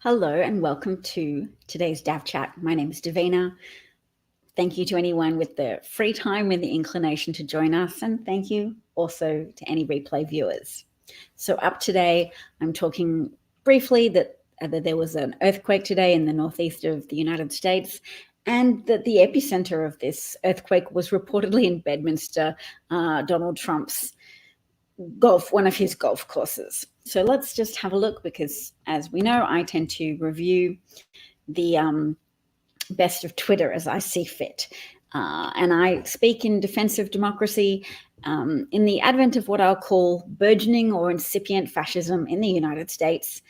Hello and welcome to today's DAV chat. My name is Davina. Thank you to anyone with the free time and the inclination to join us, and thank you also to any replay viewers. So up today, I'm talking briefly that there was an earthquake today in the northeast of the United States, and that the epicenter of this earthquake was reportedly in Bedminster, Donald Trump's one of his golf courses. So let's just have a look, because as we know, I tend to review the best of Twitter as I see fit. And I speak in defense of democracy in the advent of what I'll call burgeoning or incipient fascism in the United States,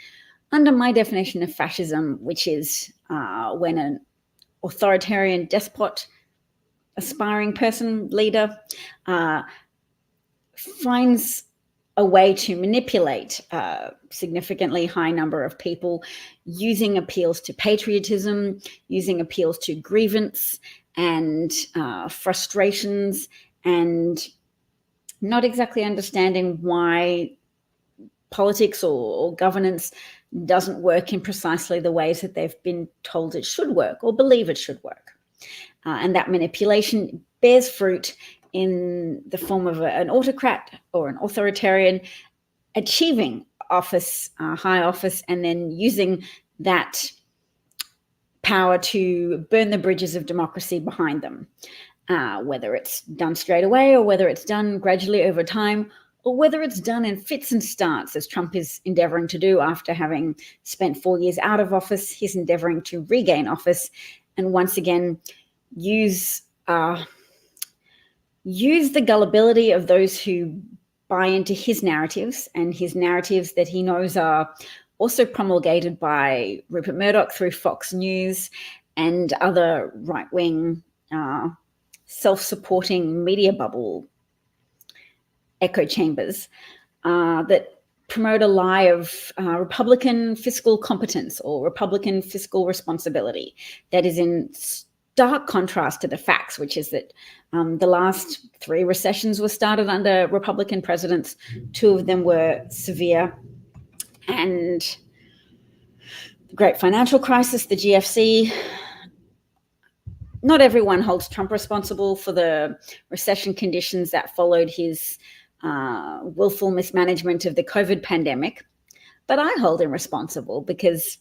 under my definition of fascism, which is when an authoritarian despot, aspiring person, leader, finds a way to manipulate a significantly high number of people using appeals to patriotism, using appeals to grievance and frustrations, and not exactly understanding why politics or governance doesn't work in precisely the ways that they've been told it should work or believe it should work. And that manipulation bears fruit in the form of an autocrat or an authoritarian achieving office, high office, and then using that power to burn the bridges of democracy behind them, whether it's done straight away or whether it's done gradually over time, or whether it's done in fits and starts, as Trump is endeavoring to do after having spent 4 years out of office. He's endeavoring to regain office and once again use the gullibility of those who buy into his narratives, and his narratives that he knows are also promulgated by Rupert Murdoch through Fox News and other right-wing self-supporting media bubble echo chambers that promote a lie of Republican fiscal competence or Republican fiscal responsibility that is in stark contrast to the facts, which is that the last 3 recessions were started under Republican presidents. 2 of them were severe, and the Great Financial Crisis, the GFC. Not everyone holds Trump responsible for the recession conditions that followed his willful mismanagement of the COVID pandemic, but I hold him responsible because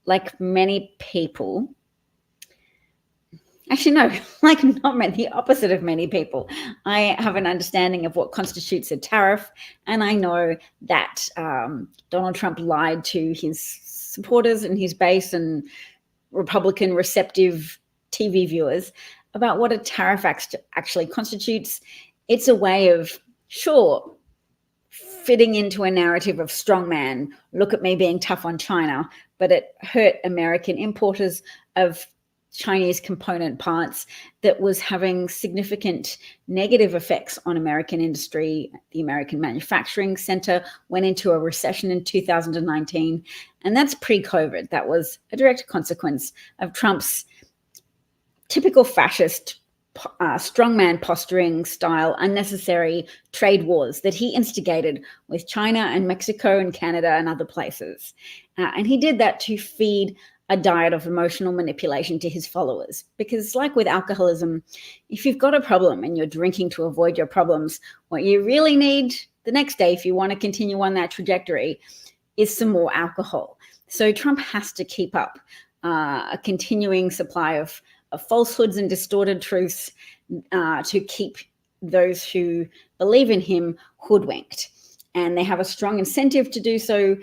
like many people, actually no, like not many, the opposite of many people, I have an understanding of what constitutes a tariff, and I know that Donald Trump lied to his supporters and his base and Republican receptive TV viewers about what a tariff actually constitutes. It's a way of, sure, fitting into a narrative of strongman, look at me being tough on China, but it hurt American importers of Chinese component parts that was having significant negative effects on American industry. The American Manufacturing Center went into a recession in 2019, and that's pre-COVID. That was a direct consequence of Trump's typical fascist strongman posturing style unnecessary trade wars that he instigated with China and Mexico and Canada and other places. And he did that to feed a diet of emotional manipulation to his followers. Because like with alcoholism, if you've got a problem and you're drinking to avoid your problems, what you really need the next day, if you want to continue on that trajectory, is some more alcohol. So Trump has to keep up a continuing supply of falsehoods and distorted truths to keep those who believe in him hoodwinked. And they have a strong incentive to do so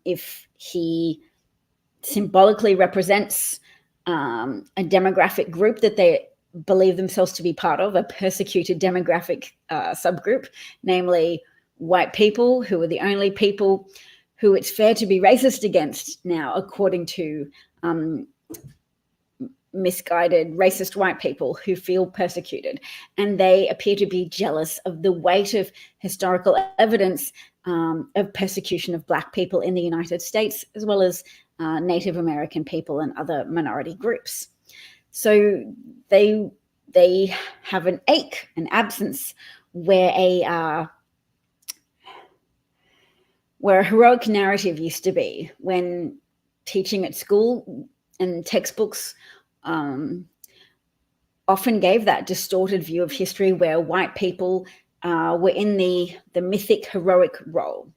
if he symbolically represents a demographic group that they believe themselves to be part of, a persecuted demographic subgroup, namely white people, who are the only people who it's fair to be racist against now, according to misguided racist white people who feel persecuted. And they appear to be jealous of the weight of historical evidence of persecution of Black people in the United States, as well as Native American people and other minority groups. So they have an ache, an absence, where where a heroic narrative used to be when teaching at school, and textbooks often gave that distorted view of history where white people were in the mythic heroic role.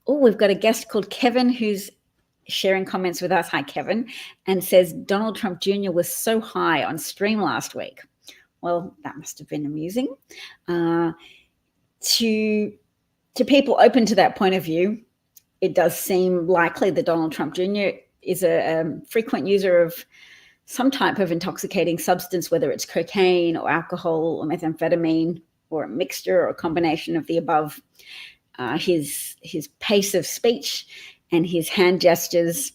Oh, we've got a guest called Kevin who's sharing comments with us. Hi, Kevin, and says Donald Trump Jr. was so high on stream last week. Well, that must have been amusing. To people open to that point of view, it does seem likely that Donald Trump Jr. is a frequent user of some type of intoxicating substance, whether it's cocaine or alcohol or methamphetamine or a mixture or a combination of the above. His pace of speech and his hand gestures.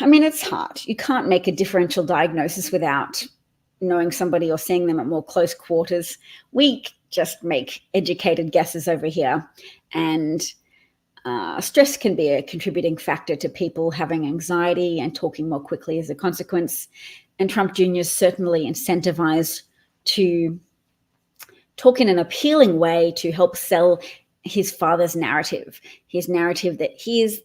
I mean, it's hard. You can't make a differential diagnosis without knowing somebody or seeing them at more close quarters. We just make educated guesses over here. And stress can be a contributing factor to people having anxiety and talking more quickly as a consequence. And Trump Jr. is certainly incentivized to talk in an appealing way to help sell his father's narrative, his narrative that he is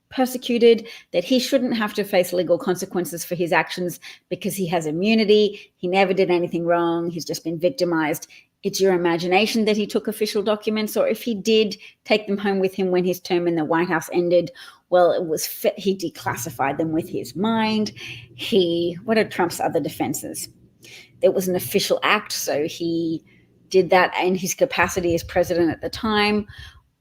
persecuted, that he shouldn't have to face legal consequences for his actions because he has immunity, he never did anything wrong, he's just been victimized. It's your imagination that he took official documents, or if he did take them home with him when his term in the White House ended, well, it was he declassified them with his mind. What are Trump's other defenses? There was an official act, so he did that in his capacity as president at the time,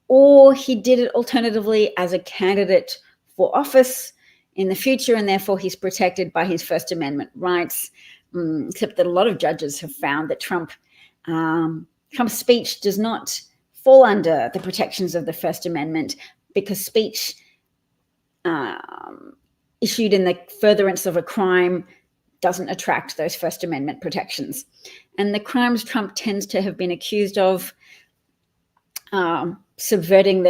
or he did it alternatively as a candidate for office in the future, and therefore he's protected by his First Amendment rights, except that a lot of judges have found that Trump's speech does not fall under the protections of the First Amendment, because speech issued in the furtherance of a crime doesn't attract those First Amendment protections. And the crimes Trump tends to have been accused of subverting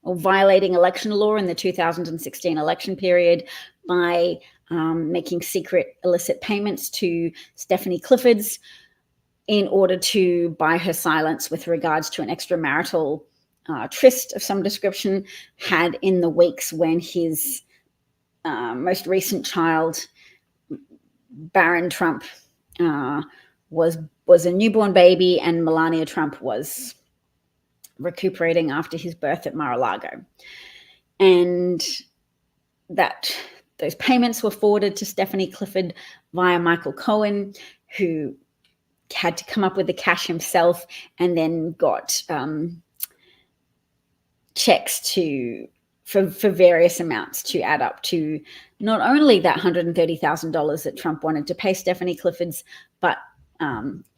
or violating election law in the 2016 election period by making secret illicit payments to Stephanie Clifford's in order to buy her silence with regards to an extramarital tryst of some description had in the weeks when his most recent child, Barron Trump, was a newborn baby, and Melania Trump was recuperating after his birth at Mar-a-Lago. And that those payments were forwarded to Stephanie Clifford via Michael Cohen, who had to come up with the cash himself and then got checks for various amounts to add up to not only that $130,000 that Trump wanted to pay Stephanie Clifford's, but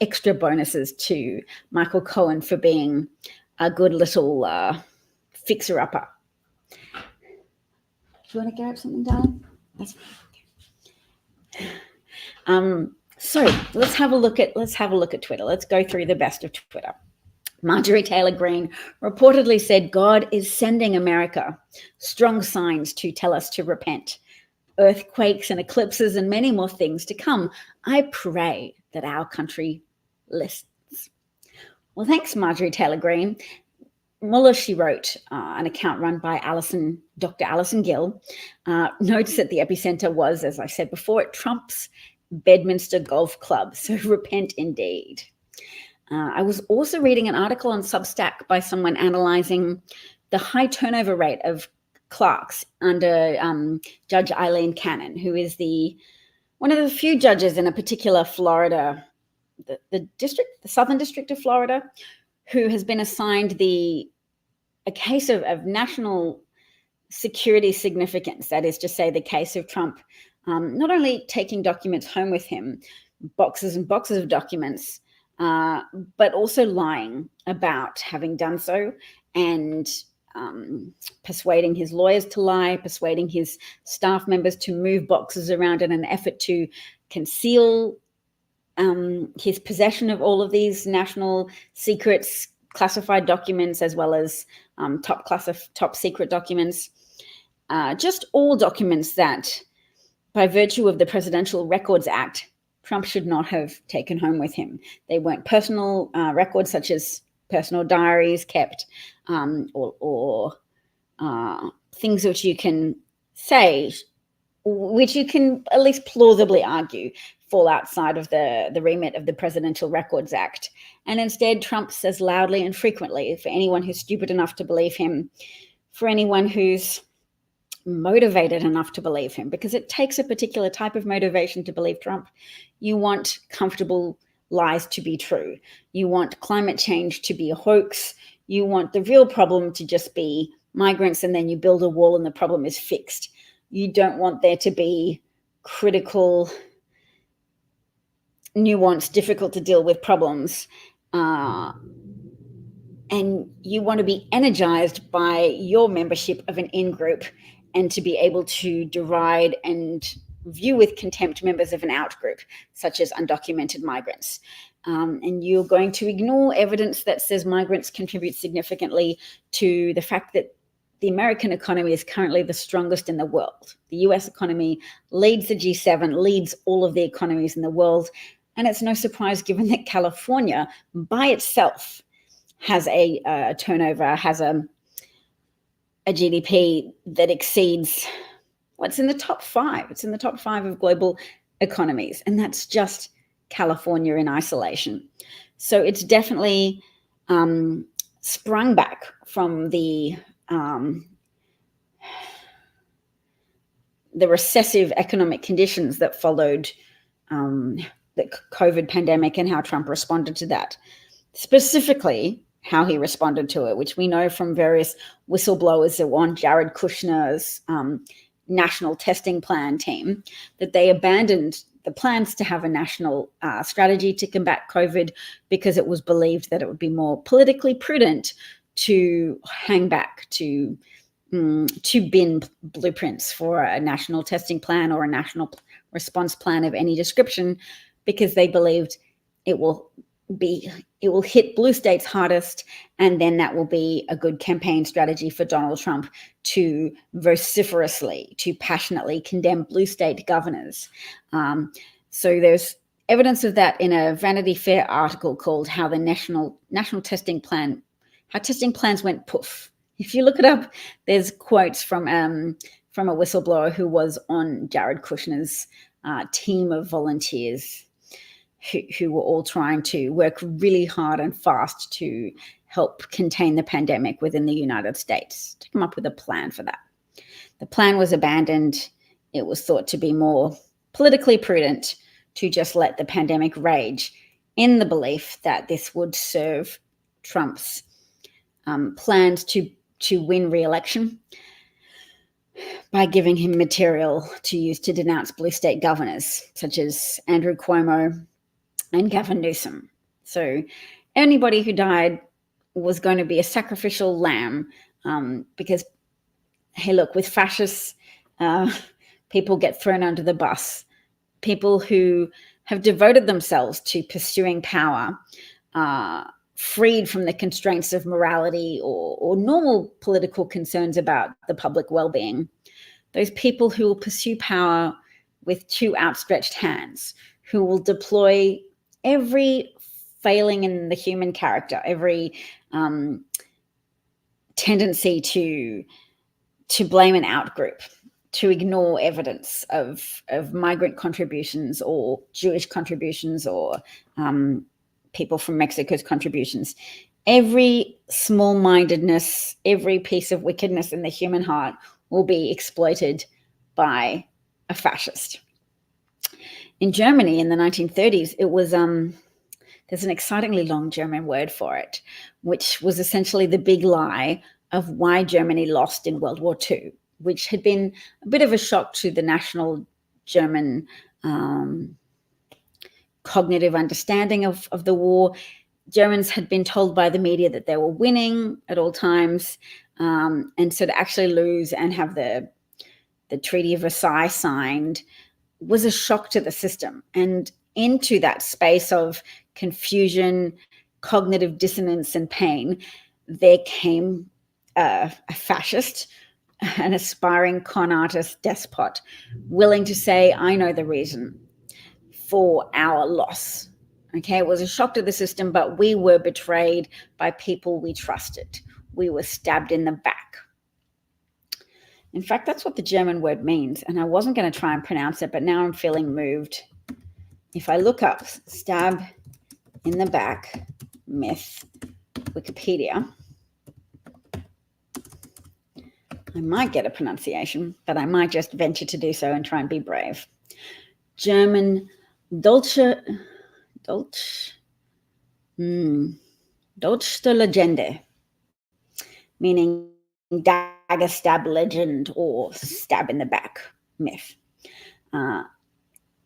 extra bonuses to Michael Cohen for being a good little fixer-upper. Do you want to grab something, darling? That's fine. So let's have a look at Twitter. Let's go through the best of Twitter. Marjorie Taylor Greene reportedly said, "God is sending America strong signs to tell us to repent. Earthquakes and eclipses and many more things to come. I pray that our country listens." Well, thanks, Marjorie Taylor Greene. Muller, she wrote, an account run by Dr. Alison Gill, notes that the epicenter was, as I said before, at Trump's Bedminster Golf Club. So repent indeed. I was also reading an article on Substack by someone analyzing the high turnover rate of clerks under Judge Eileen Cannon, who is one of the few judges in a particular Florida, the Southern District of Florida, who has been assigned a case of national security significance. That is to say, the case of Trump not only taking documents home with him, boxes and boxes of documents, but also lying about having done so, and persuading his lawyers to lie, persuading his staff members to move boxes around in an effort to conceal his possession of all of these national secrets, classified documents, as well as top secret documents. Just all documents that, by virtue of the Presidential Records Act, Trump should not have taken home with him. They weren't personal records such as personal diaries kept, or things which you can say, which you can at least plausibly argue fall outside of the remit of the Presidential Records Act. And instead, Trump says loudly and frequently, for anyone who's stupid enough to believe him, for anyone who's motivated enough to believe him, because it takes a particular type of motivation to believe Trump. You want comfortable lies to be true. You want climate change to be a hoax. You want the real problem to just be migrants, and then you build a wall and the problem is fixed. You don't want there to be critical, nuanced, difficult to deal with problems. And you want to be energized by your membership of an in-group and to be able to deride and view with contempt members of an out-group, such as undocumented migrants. And you're going to ignore evidence that says migrants contribute significantly to the fact that the American economy is currently the strongest in the world. The US economy leads the G7, leads all of the economies in the world. And it's no surprise given that California by itself has a turnover, has a GDP that exceeds what's in the top 5. It's in the top 5 of global economies. And that's just California in isolation. So it's definitely sprung back from the recessive economic conditions that followed the COVID pandemic and how Trump responded to that. Specifically, how he responded to it, which we know from various whistleblowers that were on Jared Kushner's national testing plan team, that they abandoned the plans to have a national strategy to combat COVID because it was believed that it would be more politically prudent to hang back, to bin blueprints for a national testing plan or a national response plan of any description, because they believed it will hit blue states hardest, and then that will be a good campaign strategy for Donald Trump to vociferously, to passionately condemn blue state governors. So there's evidence of that in a Vanity Fair article called "How the National Testing Plan, How Testing Plans Went Poof." If you look it up, there's quotes from a whistleblower who was on Jared Kushner's team of volunteers, who were all trying to work really hard and fast to help contain the pandemic within the United States, to come up with a plan for that. The plan was abandoned. It was thought to be more politically prudent to just let the pandemic rage, in the belief that this would serve Trump's plans to win re-election by giving him material to use to denounce blue state governors, such as Andrew Cuomo and Gavin Newsom. So anybody who died was going to be a sacrificial lamb, because, hey, look, with fascists, people get thrown under the bus. People who have devoted themselves to pursuing power, freed from the constraints of morality or normal political concerns about the public well-being. Those people who will pursue power with two outstretched hands, who will deploy every failing in the human character, every tendency to blame an outgroup, to ignore evidence of migrant contributions or Jewish contributions or people from Mexico's contributions. Every small-mindedness, every piece of wickedness in the human heart will be exploited by a fascist. In Germany in the 1930s, it was, there's an excitingly long German word for it, which was essentially the big lie of why Germany lost in World War II, which had been a bit of a shock to the national German cognitive understanding of the war. Germans had been told by the media that they were winning at all times. And so to actually lose and have the Treaty of Versailles signed was a shock to the system. And into that space of confusion, cognitive dissonance, and pain, there came a fascist, an aspiring con artist despot, willing to say, I know the reason for our loss. Okay, it was a shock to the system, but we were betrayed by people we trusted. We were stabbed in the back. In fact, that's what the German word means, and I wasn't going to try and pronounce it, but now I'm feeling moved. If I look up stab in the back myth, Wikipedia, I might get a pronunciation, but I might just venture to do so and try and be brave. German Dolchste Legende, meaning dagger stab legend or stab in the back myth.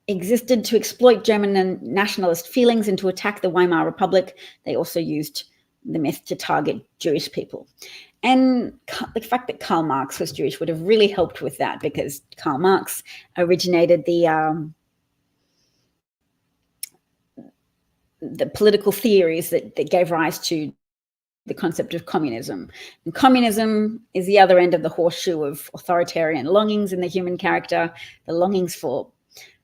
Existed to exploit German and nationalist feelings and to attack the Weimar Republic. They also used the myth to target Jewish people. And the fact that Karl Marx was Jewish would have really helped with that, because Karl Marx originated the political theories that gave rise to the concept of communism. And communism is the other end of the horseshoe of authoritarian longings in the human character, the longings for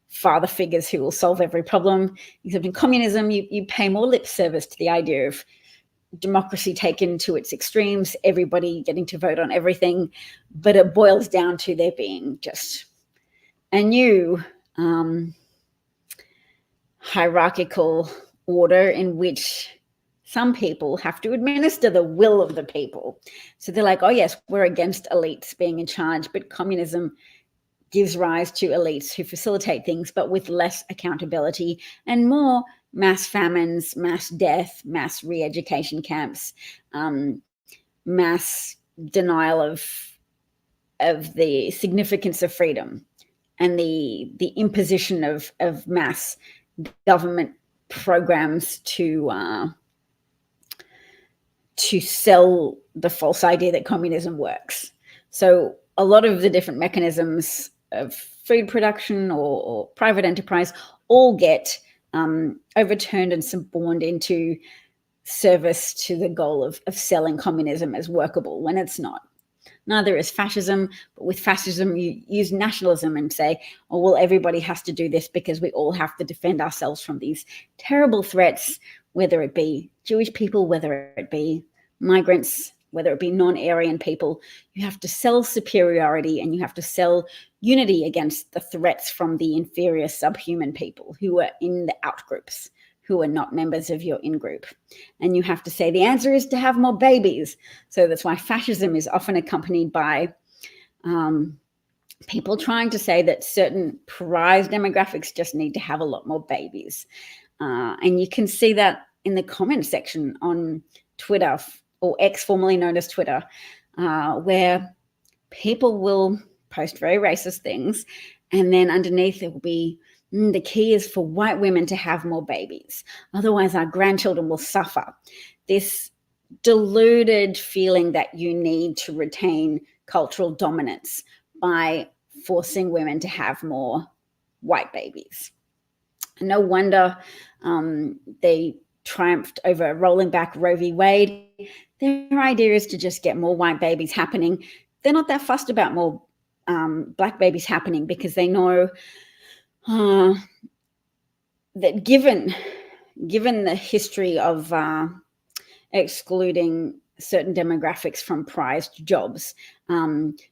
father figures who will solve every problem. Except in communism, you pay more lip service to the idea of democracy taken to its extremes, everybody getting to vote on everything, but it boils down to there being just a new hierarchical order in which some people have to administer the will of the people. So they're like, oh yes, we're against elites being in charge, but communism gives rise to elites who facilitate things, but with less accountability and more mass famines, mass death, mass re-education camps, mass denial of the significance of freedom, and the imposition of mass government programs to sell the false idea that communism works. So a lot of the different mechanisms of food production or private enterprise all get overturned and suborned into service to the goal of selling communism as workable when it's not. Neither is fascism, but with fascism you use nationalism and say, oh, well, everybody has to do this because we all have to defend ourselves from these terrible threats, whether it be Jewish people, whether it be migrants, whether it be non-Aryan people. You have to sell superiority and you have to sell unity against the threats from the inferior subhuman people who are in the outgroups, who are not members of your in-group. And you have to say the answer is to have more babies. So that's why fascism is often accompanied by people trying to say that certain prized demographics just need to have a lot more babies. And you can see that in the comment section on Twitter, or X, formerly known as Twitter, where people will post very racist things, and then underneath it will be, the key is for white women to have more babies. Otherwise, our grandchildren will suffer. This deluded feeling that you need to retain cultural dominance by forcing women to have more white babies. No wonder they triumphed over rolling back Roe v. Wade. Their idea is to just get more white babies happening. They're not that fussed about more black babies happening, because they know that given the history of excluding certain demographics from prized jobs,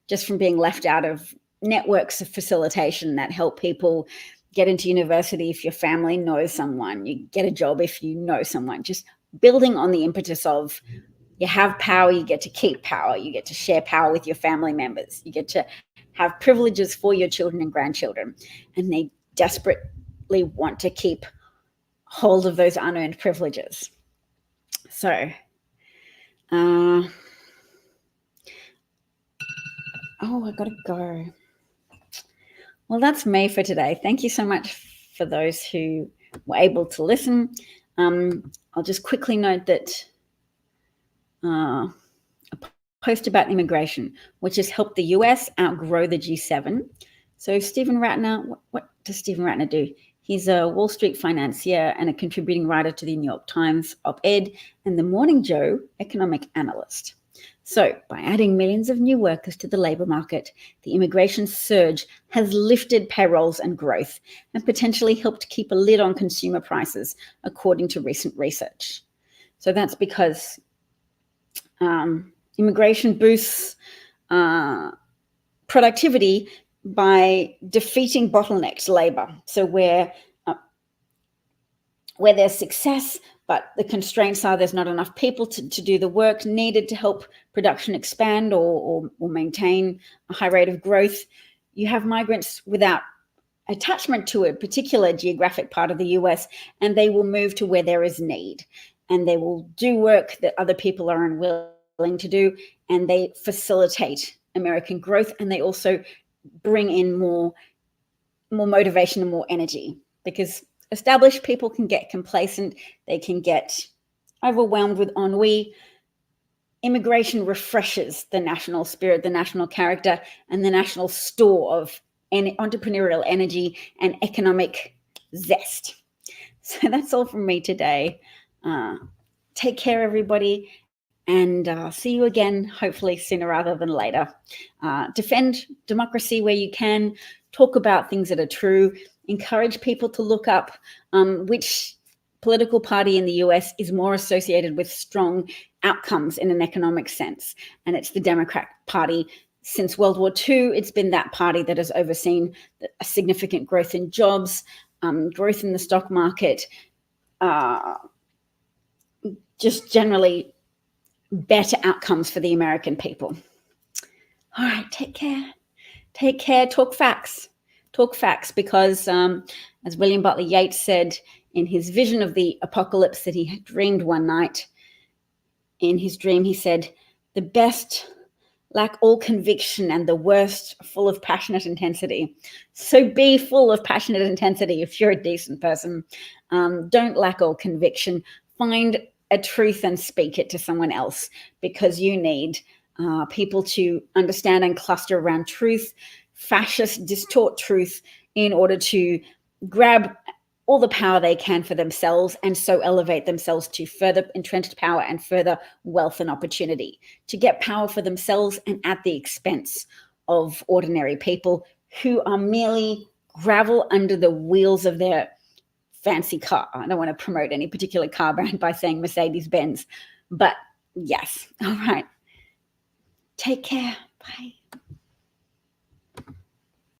just from being left out of networks of facilitation that help people get into university if your family knows someone, you get a job if you know someone, just building on the impetus of you have power, you get to keep power, you get to share power with your family members, you get to have privileges for your children and grandchildren, and they desperately want to keep hold of those unearned privileges. So, I gotta go. Well, that's me for today. Thank you so much for those who were able to listen. I'll just quickly note that a post about immigration, which has helped the US outgrow the G7. So Stephen Ratner, what does Stephen Ratner do? He's a Wall Street financier and a contributing writer to the New York Times op-ed and the Morning Joe economic analyst. So by adding millions of new workers to the labour market, the immigration surge has lifted payrolls and growth and potentially helped keep a lid on consumer prices, according to recent research. So that's because immigration boosts productivity by defeating bottlenecked labour. So where there's success, but the constraints are there's not enough people to do the work needed to help production expand or maintain a high rate of growth, you have migrants without attachment to a particular geographic part of the US, and they will move to where there is need, and they will do work that other people are unwilling to do, and they facilitate American growth, and they also bring in more motivation and more energy, because established people can get complacent, they can get overwhelmed with ennui. Immigration refreshes the national spirit, the national character, and the national store of entrepreneurial energy and economic zest. So that's all from me today. Take care, everybody, and see you again, hopefully sooner rather than later. Defend democracy where you can, talk about things that are true, encourage people to look up which political party in the US is more associated with strong outcomes in an economic sense. And it's the Democrat Party. Since World War II, it's been that party that has overseen a significant growth in jobs, growth in the stock market, just generally better outcomes for the American people. All right, take care. Take care. Talk facts. Talk facts, because as William Butler Yeats said in his vision of the apocalypse that he had dreamed one night, in his dream he said, "The best lack all conviction and the worst full of passionate intensity." So be full of passionate intensity if you're a decent person. Don't lack all conviction. Find a truth and speak it to someone else, because you need people to understand and cluster around truth. Fascists distort truth in order to grab all the power they can for themselves, and so elevate themselves to further entrenched power and further wealth and opportunity, to get power for themselves and at the expense of ordinary people who are merely gravel under the wheels of their fancy car. I don't want to promote any particular car brand by saying Mercedes-Benz, but yes. All right. Take care. Bye.